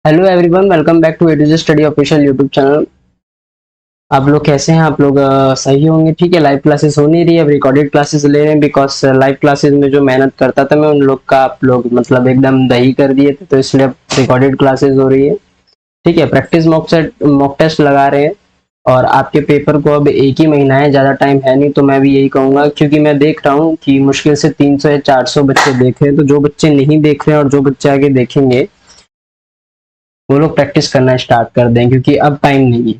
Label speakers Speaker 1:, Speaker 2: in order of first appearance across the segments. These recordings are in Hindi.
Speaker 1: Hello everyone, welcome back to Eduje study official YouTube channel. आप लोग कैसे हैं? आप लोग सही होंगे। ठीक है, लाइव क्लासेस हो नहीं रही, अब रिकॉर्डेड क्लासेस ले रहे हैं बिकॉज लाइव क्लासेस में जो मेहनत करता था मैं उन लोग का आप लोग मतलब एकदम दही कर दिए थे, तो इसलिए अब रिकॉर्डेड क्लासेस हो रही है। ठीक है, प्रैक्टिस मॉक टेस्ट लगा रहे हैं और आपके पेपर को अब एक ही महीना है, ज़्यादा टाइम है नहीं। तो मैं भी यही कहूँगा, क्योंकि मैं देख रहा हूँ कि मुश्किल से 300 या 400 बच्चे देख रहे हैं, तो जो बच्चे नहीं देख रहे हैं और जो बच्चे आगे देखेंगे वो लोग प्रैक्टिस करना स्टार्ट कर दें, क्योंकि अब टाइम नहीं है,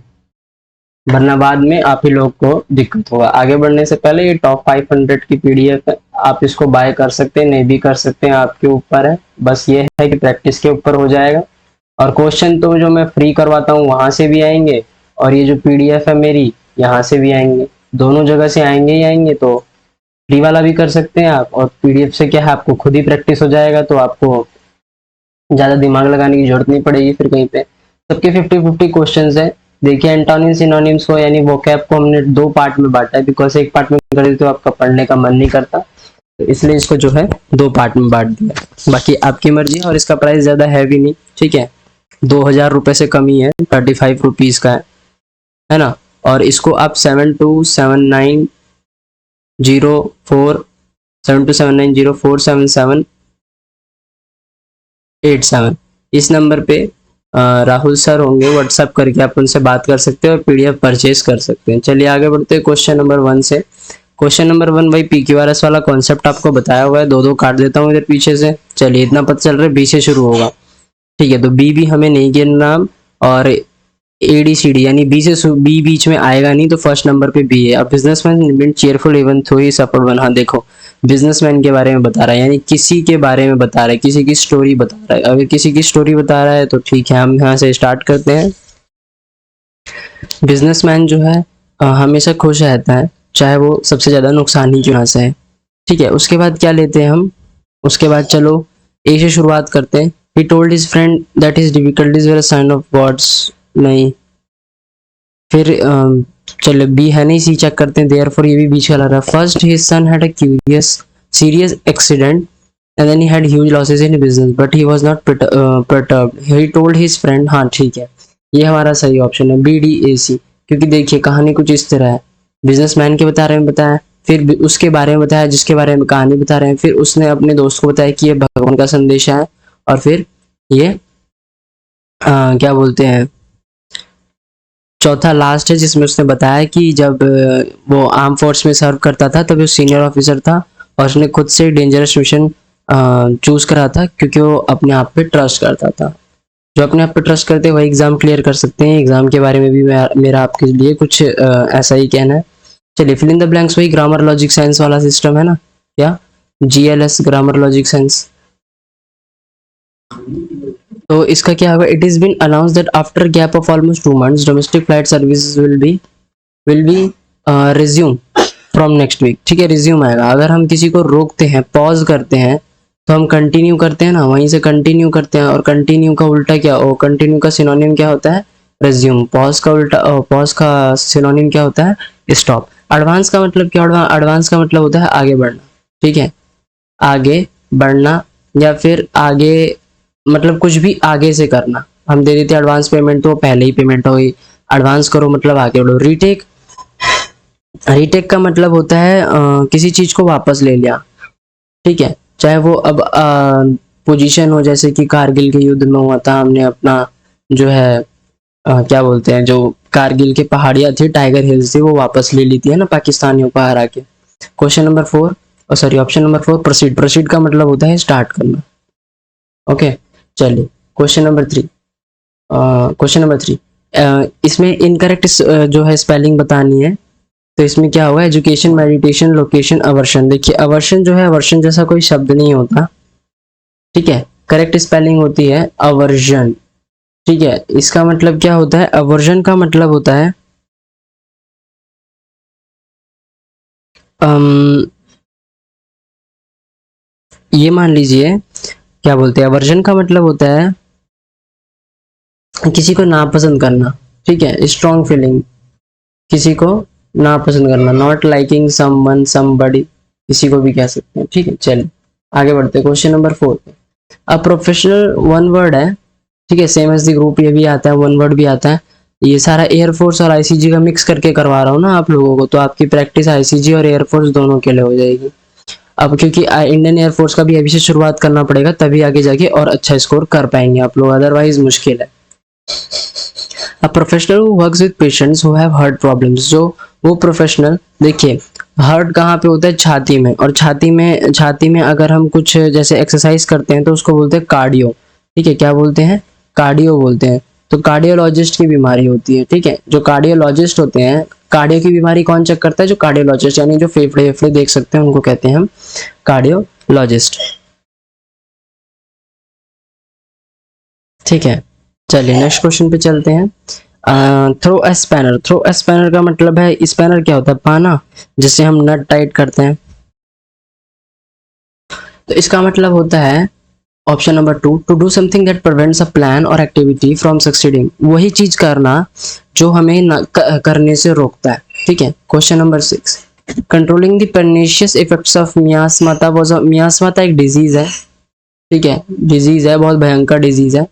Speaker 1: वरना बाद में आप ही लोग को दिक्कत होगा। आगे बढ़ने से पहले ये टॉप 500 की पीडीएफ है, आप इसको बाय कर सकते हैं, नहीं भी कर सकते हैं, आपके ऊपर है। बस ये है कि प्रैक्टिस के ऊपर हो जाएगा। और क्वेश्चन तो जो मैं फ्री करवाता हूँ वहां से भी आएंगे, और ये जो पीडीएफ है मेरी यहाँ से भी आएंगे, दोनों जगह से आएंगे ही आएंगे। तो फ्री वाला भी कर सकते हैं आप, और पीडीएफ से क्या है, आपको खुद ही प्रैक्टिस हो जाएगा, तो आपको ज्यादा दिमाग लगाने की जरूरत नहीं पड़ेगी फिर कहीं पे। सबके 50-50 क्वेश्चंस है। देखिए, एंटोनिम सिनोनिम्स को यानी वोकैब को हमने दो पार्ट में बांटा है, बिकॉज एक पार्ट में कर देते तो आपका पढ़ने का मन नहीं करता, तो इसलिए इसको जो है दो पार्ट में बांट दिया। बाकी आपकी मर्जी है, और इसका प्राइस ज्यादा है भी नहीं। ठीक है, 2000 रुपए से कम ही है, 35 रुपीज का है ना। और इसको आप 727904 इस नंबर पे राहुल सर होंगे, व्हाट्सएप करके आप उनसे बात कर सकते हैं और पीडीएफ परचेज कर सकते हैं। चलिए आगे बढ़ते हैं क्वेश्चन नंबर 1 से। क्वेश्चन नंबर 1 भाई पीक्यूआरएस वाला कॉन्सेप्ट आपको बताया हुआ है, दो दो काट देता हूँ इधर पीछे से। चलिए, इतना पता चल रहा है बी से शुरू होगा। ठीक है, तो बी भी हमें नहीं गिनना, और एडीसीडी यानी बी बीच में आएगा नहीं, तो फर्स्ट नंबर पे बी है। अब बिजनेसमैन बीन चीयरफुल इवन थो ही सफर्ड वन। हाँ देखो, बिजनेसमैन के बारे में बता रहा है, यानी किसी के बारे में बता रहा है, किसी की स्टोरी बता रहा है। अगर किसी की स्टोरी बता रहा है तो ठीक है, हम यहाँ से स्टार्ट करते हैं। बिजनेसमैन जो है हमेशा खुश रहता है, चाहे वो सबसे ज्यादा नुकसान ही क्यों ना सहे। ठीक है, उसके बाद क्या लेते हैं हम? उसके बाद चलो ए से शुरुआत करते हैं। He told his friend that his difficulties were a sign of gods. नहीं, फिर चलो बी है नहीं, सी चेक करते हैं। देयरफॉर ये भी बीच का लग रहा है। First his son had a curious serious accident and then he had huge losses in business but he was not perturbed. He told his friend। हाँ ठीक है, ये हमारा सही ऑप्शन है, बी डी ए सी। क्योंकि देखिए कहानी कुछ इस तरह है, बिजनेसमैन के बारे में बताया, फिर उसके बारे में बताया जिसके बारे में कहानी बता रहे हैं, फिर उसने अपने दोस्त को बताया कि ये भगवान का संदेश है, और फिर ये क्या बोलते हैं, चौथा लास्ट है जिसमें उसने बताया कि जब वो आर्म फोर्स में सर्व करता था तब वो सीनियर ऑफिसर था, और उसने खुद से डेंजरस मिशन चूज करा था क्योंकि वो अपने आप पे ट्रस्ट करता था। जो अपने आप पे ट्रस्ट करते हैं वही एग्जाम क्लियर कर सकते हैं। एग्जाम के बारे में भी मेरा आपके लिए कुछ ऐसा ही कहना है। चलिए, फिल इन द ब्लैंक्स वही ग्रामर लॉजिक साइंस वाला सिस्टम है ना, क्या जीएलएस ग्रामर लॉजिक साइंस। तो इसका क्या होगा? It is been announce that after gap of almost 2 months domestic flight services will be resume from next week. ठीक है, रिज्यूम आएगा। अगर हम किसी को रोकते हैं, पॉज करते हैं, तो हम कंटिन्यू करते हैं ना, वहीं से कंटिन्यू करते हैं। और कंटिन्यू का उल्टा क्या हो? कंटिन्यू का सिनोनिम क्या होता है? रिज्यूम। पॉज का उल्टा, पॉज का सिनोनिम क्या होता है? स्टॉप। एडवांस का मतलब क्या? एडवांस का मतलब होता है आगे बढ़ना। ठीक है, आगे बढ़ना, या फिर आगे मतलब कुछ भी आगे से करना। हम दे देते एडवांस पेमेंट तो पहले ही पेमेंट हो गई। एडवांस करो मतलब आगे बढ़ो। रीटेक, रीटेक का मतलब होता है किसी चीज को वापस ले लिया। ठीक है, चाहे वो अब पोजीशन हो, जैसे कि कारगिल के युद्ध में हुआ था, हमने अपना जो है क्या बोलते हैं, जो कारगिल की पहाड़ियां थी, टाइगर हिल्स थी, वो वापस ले ली थी, है ना, पाकिस्तानियों को हरा के। Question number 4, sorry option number 4, proceed. Proceed का मतलब होता है स्टार्ट करना। ओके, चलिए क्वेश्चन नंबर 3। क्वेश्चन नंबर 3, इसमें इनकरेक्ट जो है स्पेलिंग बतानी है। तो इसमें क्या होगा? Education, meditation, location, aversion. देखिए अवर्शन जो है, अवर्शन जैसा कोई शब्द नहीं होता। ठीक है, करेक्ट स्पेलिंग होती है अवर्जन। ठीक है, इसका मतलब क्या होता है? अवर्जन का मतलब होता है ये मान लीजिए, क्या बोलते हैं, अवर्जन का मतलब होता है किसी को नापसंद करना। ठीक है, स्ट्रॉन्ग फीलिंग, किसी को नापसंद करना, नॉट लाइकिंग समवन, समबडी, किसी को भी कह सकते हैं। ठीक है, चलिए आगे बढ़ते हैं क्वेश्चन नंबर 4 पे। अ प्रोफेशनल वन वर्ड है, ठीक है, सेम एज द ग्रुप ये भी आता है, वन वर्ड भी आता है। ये सारा एयरफोर्स और आईसीजी का मिक्स करके करवा रहा हूँ ना आप लोगों को, तो आपकी प्रैक्टिस आईसीजी और एयरफोर्स दोनों के लिए हो जाएगी। अब क्योंकि इंडियन एयरफोर्स का भी अभी से शुरुआत करना पड़ेगा, तभी आगे जाके और अच्छा स्कोर कर पाएंगे आप लोग, अदरवाइज मुश्किल है। A professional who works with patients who have heart problems, जो वो प्रोफेशनल, देखिए हार्ट कहाँ पे होता है, छाती में, और छाती में अगर हम कुछ जैसे एक्सरसाइज करते हैं तो उसको बोलते हैं कार्डियो। ठीक है, क्या बोलते हैं, कार्डियो बोलते हैं। तो कार्डियोलॉजिस्ट की बीमारी होती है, ठीक है, जो कार्डियोलॉजिस्ट होते हैं, कार्डियो की बीमारी कौन चेक करता है, जो कार्डियोलॉजिस्ट, यानी जो फेफड़े फेफड़े देख सकते हैं उनको कहते हैं हम कार्डियोलॉजिस्ट। ठीक है, चलिए नेक्स्ट क्वेश्चन पे चलते हैं। थ्रो अ स्पैनर, थ्रो अ स्पैनर का मतलब है, स्पैनर क्या होता है, पाना, जिससे हम नट टाइट करते हैं। तो इसका मतलब होता है option number 2, to do something that prevents a plan और एक्टिविटी फ्रॉम सक्सीडिंग, वही चीज करना जो हमें करने से रोकता है। ठीक है, question number 6, controlling the pernicious effects of miasmata was, miasmata एक डिजीज है। ठीक है, डिजीज है, बहुत भयंकर डिजीज है।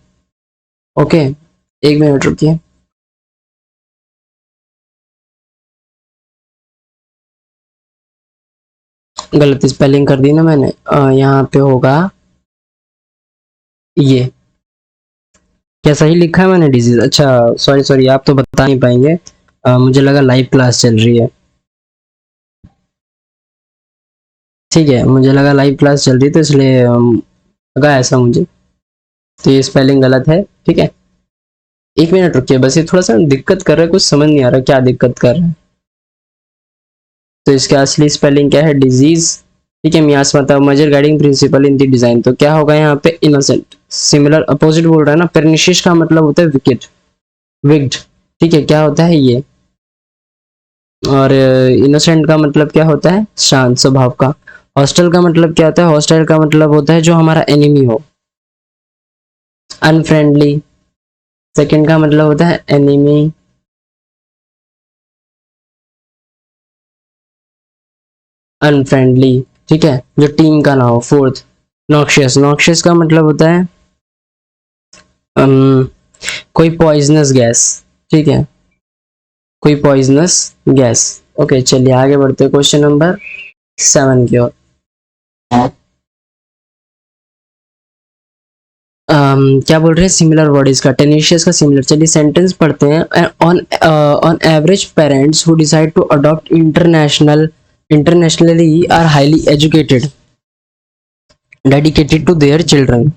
Speaker 1: ओके, एक मिनट रुकिए। गलत स्पेलिंग कर दी ना मैंने, यहाँ पे होगा ये, क्या सही लिखा है मैंने, डिजीज, अच्छा सॉरी सॉरी, आप तो बता नहीं पाएंगे, मुझे लगा लाइव क्लास चल रही है। ठीक है, मुझे लगा लाइव क्लास चल रही है, तो इसलिए लगा ऐसा मुझे, तो ये स्पेलिंग गलत है। ठीक है, एक मिनट रुकिए, बस ये थोड़ा सा दिक्कत कर रहा है, कुछ समझ नहीं आ रहा क्या दिक्कत कर रहा है। तो इसका असली स्पेलिंग क्या है, डिजीज। ठीक है, miasmata major guiding principle in the design, तो क्या होगा यहाँ पे, इनोसेंट, सिमिलर अपोजिट बोल रहा है ना, परनिशियस का मतलब होता है विकेट, विग्ड। ठीक है, क्या होता है ये, और इनोसेंट का मतलब क्या होता है, शांत स्वभाव का। हॉस्टल का मतलब क्या होता है, हॉस्टाइल का मतलब होता है जो हमारा एनिमी हो। अनफ्रेंडली, सेकंड का मतलब होता है एनिमी। अनफ्रेंडली, ठीक है, जो टीम का ना हो। फोर्थ, नॉक्शियस, नॉक्शियस का मतलब होता है अम, कोई पॉइजनस गैस। ठीक है, कोई पॉइजनस गैस। ओके, चलिए आगे बढ़ते हैं क्वेश्चन नंबर 7 की ओर। क्या बोल रहे हैं, सिमिलर वर्ड इसका, टेनिशियस का सिमिलर। चलिए सेंटेंस पढ़ते हैं। On average parents who decide to adopt internationally are highly educated, dedicated to their children.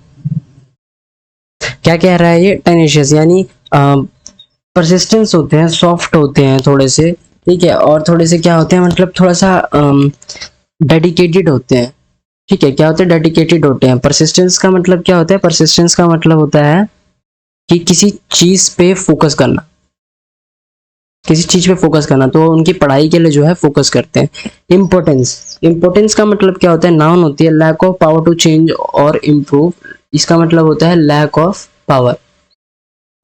Speaker 1: क्या कह रहा है ये, टेनिशियस यानी परसिस्टेंस होते हैं, सॉफ्ट होते हैं थोड़े से, ठीक है, और थोड़े से क्या होते हैं, मतलब थोड़ा सा डेडिकेटेड होते हैं। ठीक है, क्या होते हैं, डेडिकेटेड होते हैं। परसिस्टेंस का मतलब क्या होता है, परसिस्टेंस का मतलब होता है कि किसी चीज पे फोकस करना, किसी चीज पे फोकस करना, तो उनकी पढ़ाई के लिए जो है फोकस करते हैं। इम्पोर्टेंस, इम्पोर्टेंस का मतलब क्या होता है, नाउन होती है, lack of power to change और इम्प्रूव, इसका मतलब होता है लैक ऑफ पावर।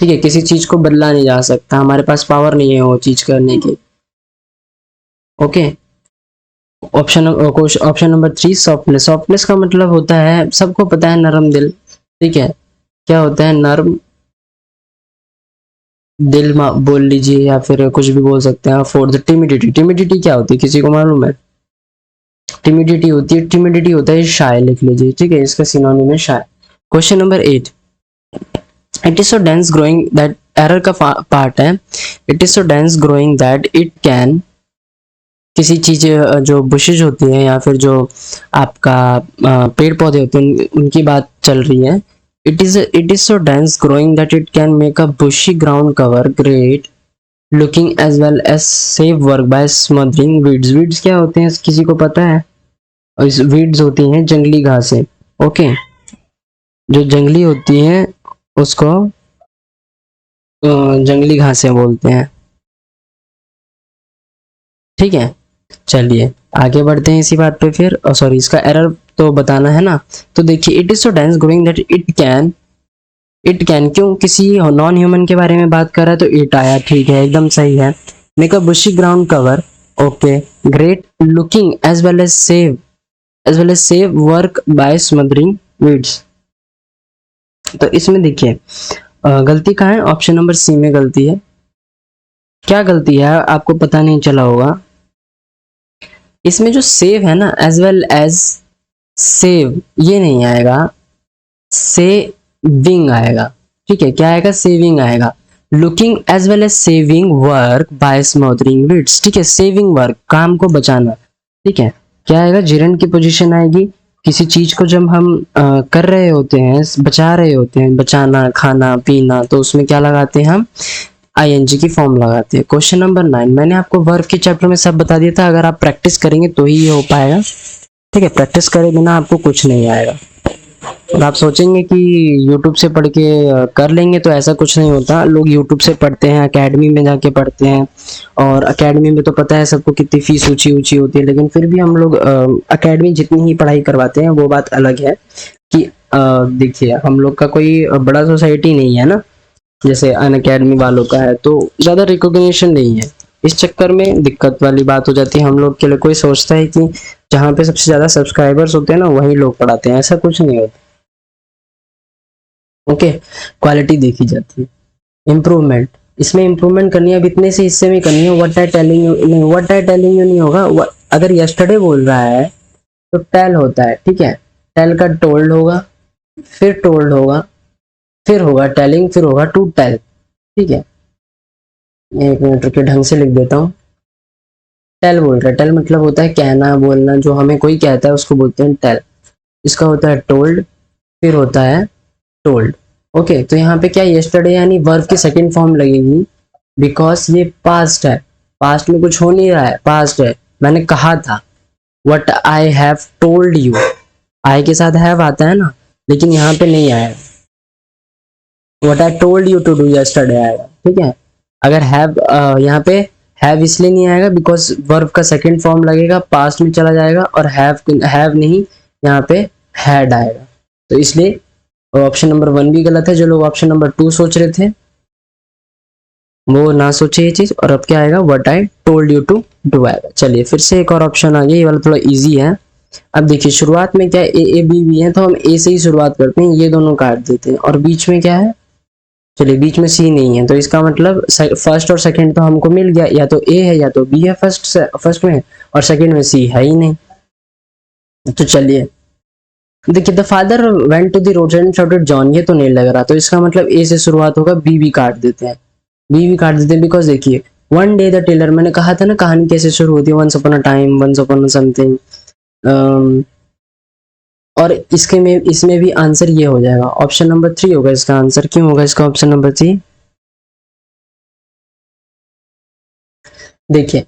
Speaker 1: ठीक है, किसी चीज को बदला नहीं जा सकता, हमारे पास पावर नहीं है वो चीज करने की। Okay, option number 3, softness, softness का मतलब होता है, सबको पता है, नरम दिल। ठीक है, क्या होता है, नरम दिल बोल लीजिए, या फिर कुछ भी बोल सकते हैं। फोर्थ, टिमिडिटी, टिमिडिटी क्या होती है, किसी को मालूम है, टिमिडिटी होती है, टिमिडिटी होता है शाय, लिख लीजिए। ठीक है, इसका सिनोनिम है shy. Question number 8, it is so dense growing that, error का पार्ट है, it is so dense growing that it can, किसी चीज जो बुशेज होती है या फिर जो आपका पेड़ पौधे होते हैं उनकी बात चल रही है। It is so dense growing that it can make a bushy ground cover great looking as well as save work by smothering weeds. Weeds क्या होते हैं, किसी को पता है, और इस वीड्स होती हैं जंगली घासें। ओके, जो जंगली होती हैं उसको जंगली घासें बोलते हैं। ठीक है, चलिए आगे बढ़ते हैं इसी बात पे फिर, सॉरी इसका एरर तो बताना है ना। तो देखिए, it is so dense growing that it can क्यों, किसी नॉन ह्यूमन के बारे में बात कर रहा है तो इट आया, ठीक है, एकदम सही है। Make a bushy ground cover, okay, great looking as well as save work by smothering weeds. तो इसमें देखिए गलती कहाँ है, ऑप्शन नंबर सी में गलती है। क्या गलती है आपको पता नहीं चला होगा, इसमें जो सेव है ना, एज वेल एज सेव, ये नहीं आएगा, सेविंग आएगा। ठीक है, क्या आएगा, सेविंग आएगा। Looking as well as saving work by smothering weeds. ठीक है, सेविंग वर्क, काम को बचाना। ठीक है, क्या आएगा, जिरंड की पोजीशन आएगी। किसी चीज को जब हम कर रहे होते हैं, बचा रहे होते हैं, बचाना, खाना पीना, तो उसमें क्या लगाते हैं हम, आईएनजी की फॉर्म लगाते हैं। क्वेश्चन नंबर 9, मैंने आपको वर्ब के चैप्टर में सब बता दिया था, अगर आप प्रैक्टिस करेंगे तो ही ये हो पाएगा। ठीक है, प्रैक्टिस करे बिना आपको कुछ नहीं आएगा। और आप सोचेंगे कि YouTube से पढ़ के कर लेंगे, तो ऐसा कुछ नहीं होता। लोग YouTube से पढ़ते हैं, एकेडमी में जाके पढ़ते हैं, और एकेडमी में तो पता है सबको कितनी फीस ऊंची ऊंची होती है, लेकिन फिर भी हम लोग एकेडमी जितनी ही पढ़ाई करवाते हैं, वो बात अलग है कि देखिए हम लोग का कोई बड़ा सोसाइटी नहीं है ना, जैसे अन अकेडमी वालों का है, तो ज़्यादा रिकॉग्निशन नहीं है। इस चक्कर में दिक्कत वाली बात हो जाती है हम लोग के लिए। कोई सोचता है कि जहाँ पे सबसे ज़्यादा सब्सक्राइबर्स होते हैं ना, वही लोग पढ़ाते हैं, ऐसा कुछ नहीं होता। ओके, क्वालिटी देखी जाती है। इम्प्रूवमेंट, इसमें इम्प्रूवमेंट करनी है, अब इतने से हिस्से में करनी है। व्हाट आई टेलिंग यू नहीं, व्हाट आई टेलिंग यू नहीं होगा। अगर यस्टरडे बोल रहा है तो टेल होता है। ठीक है, टेल का टोल्ड होगा, फिर टोल्ड होगा, फिर होगा टेलिंग, फिर होगा टू टेल। ठीक है, एक मिनट रुकिए, ढंग से लिख देता हूँ। टेल बोल रहा है, टेल मतलब होता है कहना, बोलना, जो हमें कोई कहता है उसको बोलते हैं टेल। इसका होता है टोल्ड, फिर होता है टोल्ड। ओके, तो यहाँ पे क्या, यस्टरडे यानी वर्ब की सेकंड फॉर्म लगेगी, बिकॉज ये पास्ट है, पास्ट में कुछ हो नहीं रहा है, पास्ट है, मैंने कहा था। What I have told you, I के साथ हैव आता है ना, लेकिन यहाँ पे नहीं आया। What I told you to do yesterday आएगा। ठीक है, अगर हैव यहाँ पे हैव इसलिए नहीं आएगा बिकॉज वर्ब का सेकंड फॉर्म लगेगा, पास्ट में चला जाएगा, और हैव नहीं, यहाँ पे हैड आएगा। तो इसलिए ऑप्शन नंबर 1 भी गलत है। जो लोग ऑप्शन नंबर 2 सोच रहे थे वो ना सोचे ये चीज, और अब क्या आएगा, what I told you to do आएगा। चलिए फिर से एक और ऑप्शन आ गया, ये वाला थोड़ा इजी है। अब देखिए शुरुआत में क्या है, ए बी बी है, तो हम ए से ही शुरुआत करते हैं, ये दोनों काट देते हैं, और बीच में क्या है, चलिए बीच में सी नहीं है, तो इसका मतलब फर्स्ट और सेकंड तो हमको मिल गया, या तो ए है या तो बी है फर्स्ट में, और सेकंड में सी है ही नहीं। तो चलिए देखिए, the father went to the road and shouted John, ये तो नहीं लग रहा, तो इसका मतलब ए से शुरुआत होगा, बी भी काट देते हैं, बी भी काट देते हैं, बिकॉज देखिए वन डे द टेलर, मैंने कहा था ना कहानी कैसे शुरू होती है, once upon a time, once upon something. और इसमें भी आंसर ये हो जाएगा, ऑप्शन नंबर 3 होगा इसका आंसर। क्यों होगा इसका ऑप्शन नंबर 3? देखिए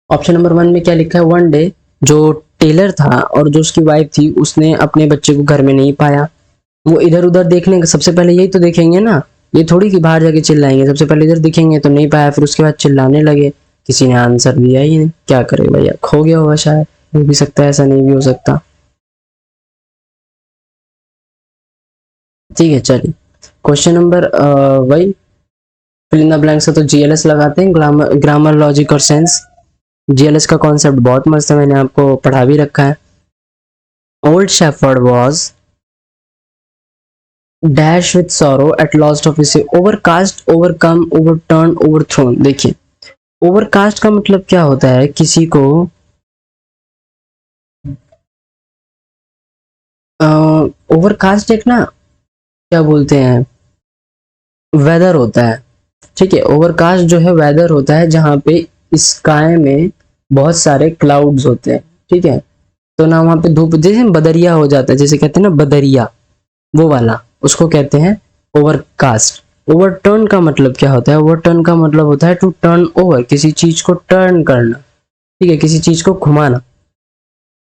Speaker 1: ऑप्शन नंबर 1 में क्या लिखा है, वन डे, जो टेलर था और जो उसकी वाइफ थी, उसने अपने बच्चे को घर में नहीं पाया। वो इधर उधर देखने का, सबसे पहले यही तो देखेंगे ना, ये थोड़ी कि बाहर जाके चिल्लाएंगे, सबसे पहले इधर दिखेंगे तो नहीं पाया, फिर उसके बाद चिल्लाने लगे, किसी ने आंसर दिया ही नहीं, क्या करे भैया, खो गया होगा शायद, हो भी सकता है, ऐसा नहीं भी हो सकता। ठीक है, चलिए क्वेश्चन नंबर वही फिल इन द ब्लैंक्स है, तो जीएलएस लगाते हैं, ग्रामर लॉजिक और सेंस। जीएलएस का कॉन्सेप्ट बहुत मस्त है, मैंने आपको पढ़ा भी रखा है। Old shepherd was dash with sorrow at lost of his, overcast, overcome, overturn, overthrown. देखिए ओवरकास्ट का मतलब क्या होता है, किसी को ओवरकास्ट एक ना क्या बोलते हैं, वेदर होता है। ठीक है, ओवरकास्ट जो है वेदर होता है, जहाँ पे स्काई में बहुत सारे क्लाउड्स होते हैं। ठीक है, तो ना वहाँ पे धूप, जैसे बदरिया हो जाता है, जैसे कहते हैं ना बदरिया, वो वाला, उसको कहते हैं ओवरकास्ट। ओवरटर्न का मतलब क्या होता है, ओवरटर्न का मतलब होता है टू टर्न ओवर, किसी चीज को टर्न करना। ठीक है, किसी चीज को घुमाना।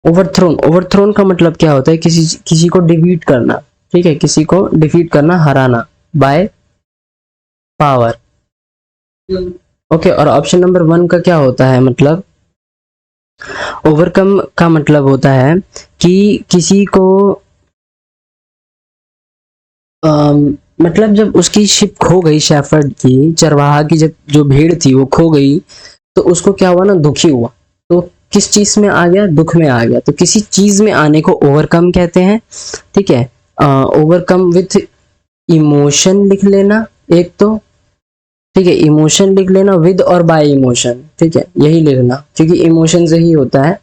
Speaker 1: ओवरथ्रोन, ओवरथ्रोन का मतलब क्या होता है, किसी को डिफीट करना। ठीक है, किसी को डिफीट करना, हराना, बाय पावर। ओके, और ऑप्शन नंबर 1 का क्या होता है, मतलब ओवरकम का मतलब होता है कि किसी को मतलब जब उसकी शिप खो गई, शेफर्ड की, चरवाहा की, जब जो भेड़ थी वो खो गई, तो उसको क्या हुआ ना, दुखी हुआ, तो किस चीज में आ गया, दुख में आ गया, तो किसी चीज में आने को ओवरकम कहते हैं। ठीक है, ओवरकम विथ इमोशन लिख लेना एक तो, ठीक है, इमोशन लिख लेना विद और बाय इमोशन, ठीक है, यही लिखना, क्योंकि इमोशन से ही होता है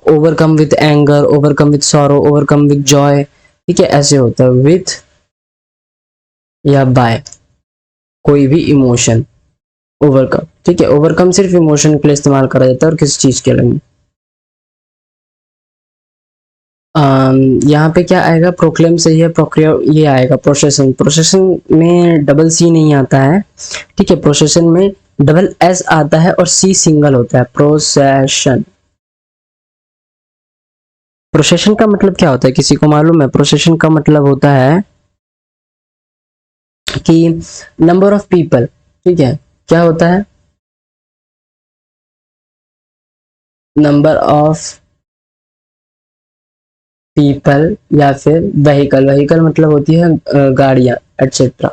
Speaker 1: overcome with anger, overcome with sorrow, overcome with Joy, ठीक है, ऐसे होता है विथ या बाय कोई भी इमोशन, ओवरकम, ठीक है, ओवरकम सिर्फ इमोशन के लिए इस्तेमाल करा जाता है और किसी चीज के लिए नहीं। यहाँ पे क्या आएगा, प्रोक्लेम से है, प्रोक्रियो ये आएगा, प्रोसेसन, प्रोसेसन में डबल सी नहीं आता है, ठीक है, प्रोसेसन में डबल एस आता है और सी सिंगल होता है, प्रोसेशन। प्रोसेशन का मतलब क्या होता है, किसी को मालूम है? प्रोसेशन का मतलब होता है कि नंबर ऑफ पीपल, ठीक है, क्या होता है, नंबर ऑफ पीपल या फिर व्हीकल, व्हीकल मतलब होती है गाड़ियां एटसेट्रा।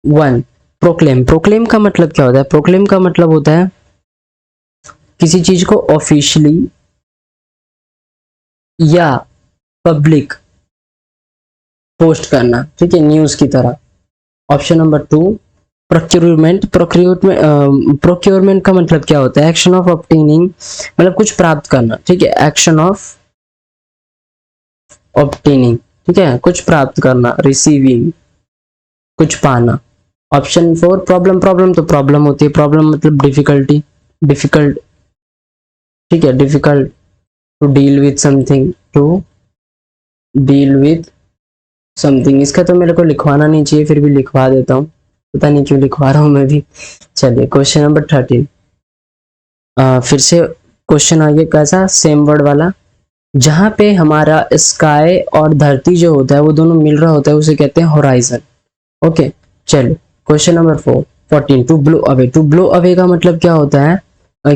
Speaker 1: वन, प्रोक्लेम, प्रोक्लेम का मतलब क्या होता है, प्रोक्लेम का मतलब होता है किसी चीज को ऑफिशियली या पब्लिक पोस्ट करना, ठीक है, न्यूज की तरह। ऑप्शन नंबर 2, प्रोक्योरमेंट, प्रोक्योरमेंट का मतलब क्या होता है, एक्शन ऑफ ऑब्टेनिंग, मतलब कुछ प्राप्त करना, ठीक है, एक्शन ऑफ ऑब्टेनिंग, ठीक है, कुछ प्राप्त करना, रिसीविंग, कुछ पाना। ऑप्शन 4, प्रॉब्लम, प्रॉब्लम तो प्रॉब्लम होती है, प्रॉब्लम मतलब डिफिकल्टी, डिफिकल्ट, ठीक है, difficult to deal with something, to deal with something. इसका तो मेरे को लिखवाना नहीं चाहिए, फिर भी लिखवा देता हूँ, पता नहीं क्यों लिखवा रहा हूँ मैं भी। चलिए क्वेश्चन नंबर 13, फिर से क्वेश्चन आगे कैसा, सेम वर्ड वाला, जहां पे हमारा स्काई और धरती जो होता है वो दोनों मिल रहा होता है उसे कहते हैं होराइजन। ओके, चलिए question number 14, to blow away, to blow away का मतलब क्या होता है,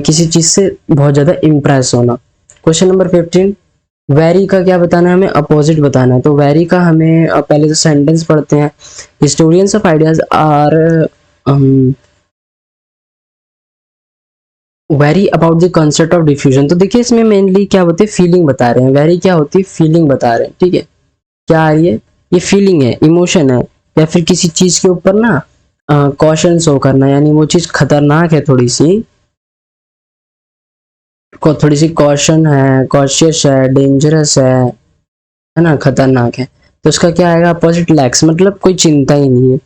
Speaker 1: किसी चीज से बहुत ज्यादा इम्प्रेस होना। क्वेश्चन नंबर 15, वेरी का क्या बताना है हमें, अपोजिट बताना है, तो वेरी का हमें पहले तो सेंटेंस पढ़ते हैं, historians of ideas are very about the concept of diffusion. तो देखिए इसमें मेनली क्या होती है, फीलिंग बता रहे हैं, वेरी क्या होती है, फीलिंग बता रहे हैं, ठीक है, क्या आ रही है, ये फीलिंग है, इमोशन है, या फिर किसी चीज के ऊपर ना कॉशन शो करना, यानी वो चीज खतरनाक है, थोड़ी सी थोड़ी सी कॉशन है, कॉशियस है, डेंजरस है ना, खतरनाक है, तो उसका क्या आएगा, अपोजिट, लैक्स, मतलब कोई चिंता ही नहीं है,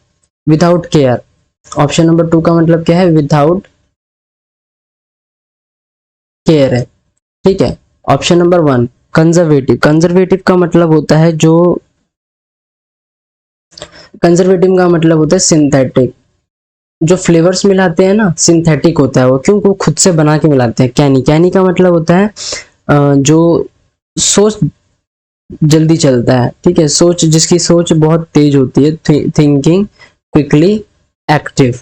Speaker 1: विदाउट केयर। ऑप्शन नंबर 2 का मतलब क्या है, विदाउट केयर है, ठीक है। ऑप्शन नंबर 1, कंजर्वेटिव, कंजर्वेटिव का मतलब होता है जो, कंजर्वेटिव का मतलब होता है सिंथेटिक, जो फ्लेवर्स मिलाते हैं ना सिंथेटिक होता है वो, क्यों, वो खुद से बना के मिलाते हैं। कैनी, कैनी का मतलब होता है जो सोच जल्दी चलता है, ठीक है, सोच, जिसकी सोच बहुत तेज होती है, थिंकिंग क्विकली एक्टिव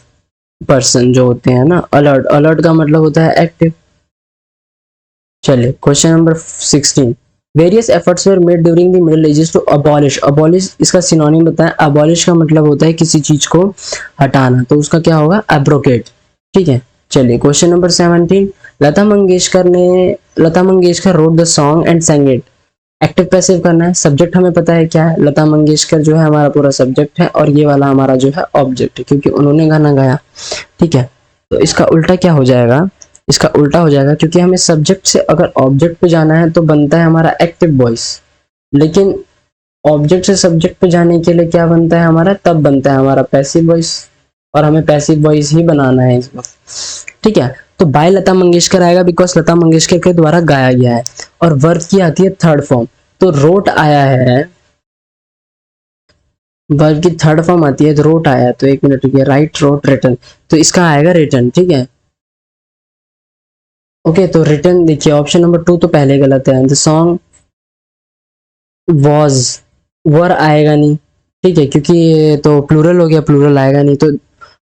Speaker 1: पर्सन जो होते हैं ना, अलर्ट, अलर्ट का मतलब होता है एक्टिव। चलिए question number 16, various efforts were made during the middle ages to abolish, abolish इसका सिनोनिम बताएं, अबॉलिश का मतलब होता है किसी चीज को हटाना, तो उसका क्या होगा, एब्रोगेट, ठीक है। चलिए question number 17, Lata Mangeshkar road the song and sang it, active passive करना है, सब्जेक्ट हमें पता है क्या है, लता मंगेशकर जो है हमारा पूरा सब्जेक्ट है और ये वाला हमारा जो है ऑब्जेक्ट है, क्योंकि उन्होंने गाना गाया, ठीक है। तो इसका उल्टा क्या हो जाएगा, इसका उल्टा हो जाएगा, क्योंकि हमें सब्जेक्ट से अगर ऑब्जेक्ट पे जाना है तो बनता है हमारा एक्टिव वॉइस, लेकिन ऑब्जेक्ट से सब्जेक्ट पे जाने के लिए क्या बनता है हमारा, तब बनता है हमारा पैसिव वॉइस, और हमें पैसिव वॉइस ही बनाना है इस वक्त, ठीक है। तो बाय लता मंगेशकर आएगा बिकॉज लता मंगेशकर के द्वारा गाया गया है, और वर्ब की आती है थर्ड फॉर्म, तो रोट आया है, वर्ब की थर्ड फॉर्म आती है तो रोट आया है, तो एक मिनट रुकिए, राइट, रोट, रिटन, तो इसका आएगा रिटन, ठीक है। ओके, तो रिटन देखिए, ऑप्शन नंबर 2 तो पहले गलत है, द सॉन्ग वॉज, वर आएगा नहीं, ठीक है, क्योंकि ये तो प्लूरल हो गया, प्लूरल आएगा नहीं, तो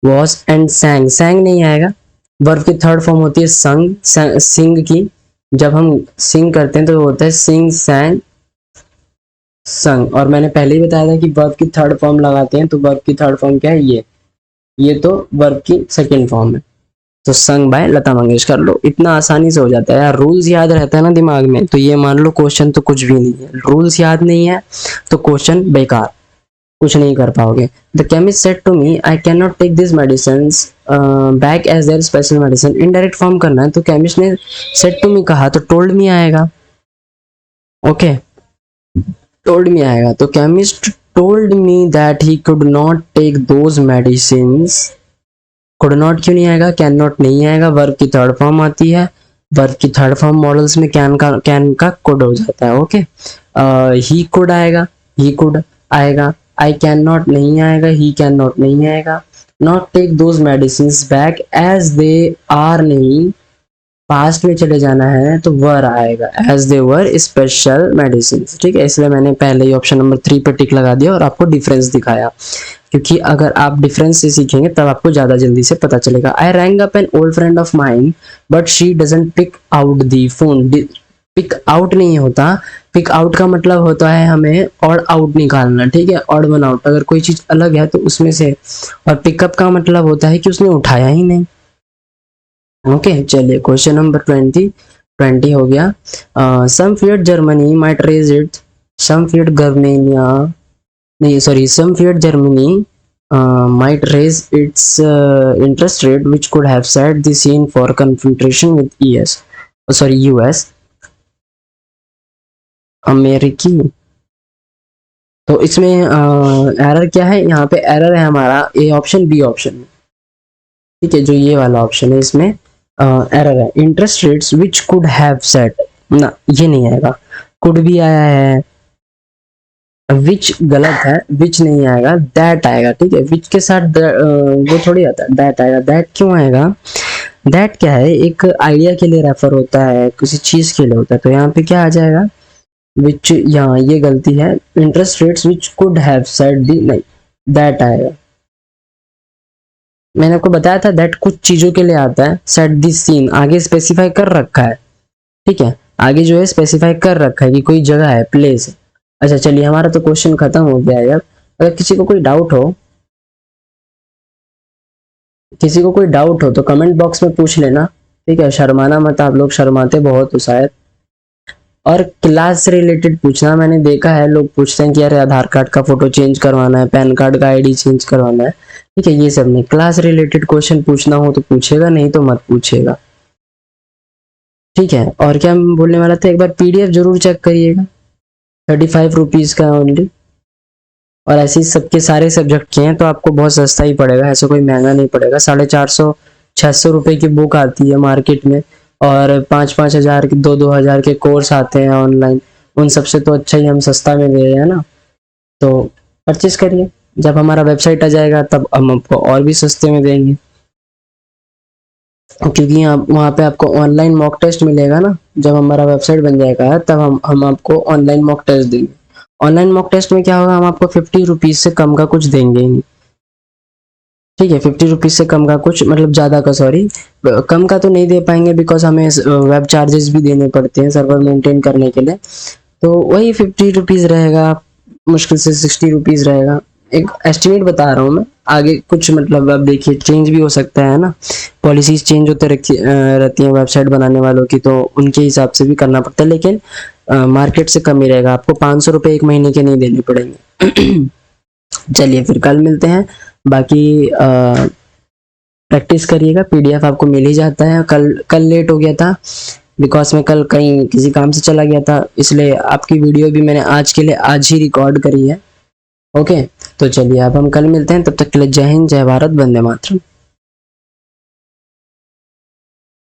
Speaker 1: वॉज एंड सैंग, सैंग नहीं आएगा, वर्ब की थर्ड फॉर्म होती है संग, सिंग की, जब हम सिंग करते हैं तो होता है सिंग, सैंग, संग, और मैंने पहले ही बताया था कि वर्ब की थर्ड फॉर्म लगाते हैं, तो वर्ब की थर्ड फॉर्म क्या है, ये तो वर्ब की सेकंड फॉर्म है, तो संग बाय लता मंगेशकर। लो, इतना आसानी से हो जाता है यार, रूल्स याद रहता है ना दिमाग में, तो ये मान लो क्वेश्चन तो कुछ भी नहीं है, रूल्स याद नहीं है तो क्वेश्चन बेकार। कुछ नहीं कर पाओगे। The chemist said to me I can not take this medicine back as their special medicine. Indirect form करना है तो केमिस्ट ने सेड टू मी कहा तो टोल्ड मी आएगा। ओके, टोल्ड मी आएगा तो chemist told me that he could not take those medicines. Could not क्यों नहीं आएगा, कैन नॉट नहीं आएगा, वर्ब की थर्ड फॉर्म आती है, वर्ब की थर्ड फॉर्म मॉडल्स में कैन का कुड हो जाता है। ओके, ही कुड आएगा, ही कुड आएगा, आई कैन नॉट नहीं आएगा, ही कैन नॉट नहीं आएगा, not take those medicine back as they are नहीं, पास्ट में चले जाना है तो वर आएगा, as they were special medicine. ठीक है, इसलिए मैंने पहले ही ऑप्शन नंबर 3 पे टिक लगा दिया और आपको डिफरेंस दिखाया, क्योंकि अगर आप डिफरेंस से सीखेंगे तब आपको ज्यादा जल्दी से पता चलेगा। I rang up an old friend of mine but she doesn't pick out the phone. Pick out नहीं होता, पिक आउट का मतलब होता है हमें ऑड आउट निकालना। ठीक है, ऑड वन आउट, अगर कोई चीज अलग है तो उसमें से, और पिकअप का मतलब होता है कि उसने उठाया ही नहीं। ओके, चलिए क्वेश्चन नंबर 20 हो गया। Some feared Germany might raise it, some feared Germania नहीं sorry some feared Germany might raise its interest rate which could have set the scene for confrontation with US अमेरिकी। तो इसमें एरर क्या है, यहाँ पे एरर है हमारा ए ऑप्शन बी ऑप्शन। ठीक है, जो ये वाला ऑप्शन है इसमें एरर है, interest rates which could have set ना, ये नहीं आएगा, कुड भी आया है, विच गलत है, विच नहीं आएगा, दैट आएगा। ठीक है, विच के साथ वो थोड़ी आता है, दैट आएगा। दैट क्यों आएगा, दैट क्या है, एक आइडिया के लिए रेफर होता है, किसी चीज के लिए होता है, तो यहाँ पे क्या आ जाएगा, विच, यहाँ ये गलती है, interest rates which could have set the, नहीं दैट आएगा। मैंने आपको बताया था दैट कुछ चीजों के लिए आता है, सेट दी सीन आगे स्पेसिफाई कर रखा है। ठीक है, आगे जो है स्पेसिफाई कर रखा है कि कोई जगह है, प्लेस है। अच्छा चलिए, हमारा तो क्वेश्चन खत्म हो गया है। अब अगर किसी को कोई डाउट हो, किसी को कोई डाउट हो तो कमेंट बॉक्स में पूछ लेना। ठीक है, शर्माना मत, आप लोग शर्माते बहुत हो शायद। और क्लास से रिलेटेड पूछना, मैंने देखा है लोग पूछते हैं कि यार आधार कार्ड का फोटो चेंज करवाना है, पैन कार्ड का आईडी चेंज करवाना है। ठीक है, ये सब नहीं, क्लास रिलेटेड क्वेश्चन पूछना हो तो पूछेगा, नहीं तो मत पूछेगा। ठीक है, और क्या मैं बोलने वाला था, एक बार पीडीएफ जरूर चेक करिएगा, 35 रुपीज का ओनली, और ऐसे ही सबके सारे सब्जेक्ट के हैं तो आपको बहुत सस्ता ही पड़ेगा, ऐसा कोई महंगा नहीं पड़ेगा। 450-600 रुपए की बुक आती है मार्केट में, और 5-5 हजार के 2-2 हजार के कोर्स आते हैं ऑनलाइन, उन सबसे तो अच्छा ही हम सस्ता में दे रहे हैं ना। तो परचेज करिए, जब हमारा वेबसाइट आ जाएगा तब हम आपको और भी सस्ते में देंगे, क्योंकि वहाँ पे आपको ऑनलाइन मॉक टेस्ट मिलेगा ना। जब हमारा वेबसाइट बन जाएगा तब हम आपको ऑनलाइन मॉक टेस्ट देंगे। ऑनलाइन मॉक टेस्ट में क्या होगा, हम आपको 50 रुपीज से कम का कुछ देंगे ही नहीं। ठीक है, 50 रुपीज से कम का कुछ, मतलब ज्यादा का, सॉरी कम का तो नहीं दे पाएंगे, बिकॉज हमें वेब चार्जेस भी देने पड़ते हैं सर्वर मेंटेन करने के लिए। तो वही 50 रुपीज रहेगा, मुश्किल से 60 रुपीज रहेगा, एक एस्टिमेट बता रहा हूँ मैं। आगे कुछ मतलब अब देखिए चेंज भी हो सकता है ना, पॉलिसीज चेंज होते रहती हैं वेबसाइट बनाने वालों की, तो उनके हिसाब से भी करना पड़ता है, लेकिन मार्केट से कम ही रहेगा, आपको 500 रुपये एक महीने के नहीं देने पड़ेंगे। चलिए फिर कल मिलते हैं, बाकी प्रैक्टिस करिएगा, पीडीएफ आपको मिल ही जाता है। कल लेट हो गया था बिकॉज मैं कल कहीं किसी काम से चला गया था, इसलिए आपकी वीडियो भी मैंने आज के लिए आज ही रिकॉर्ड करी है। ओके, तो चलिए अब हम कल मिलते हैं, तब तक के लिए जय हिंद, जय भारत, वंदे मातरम।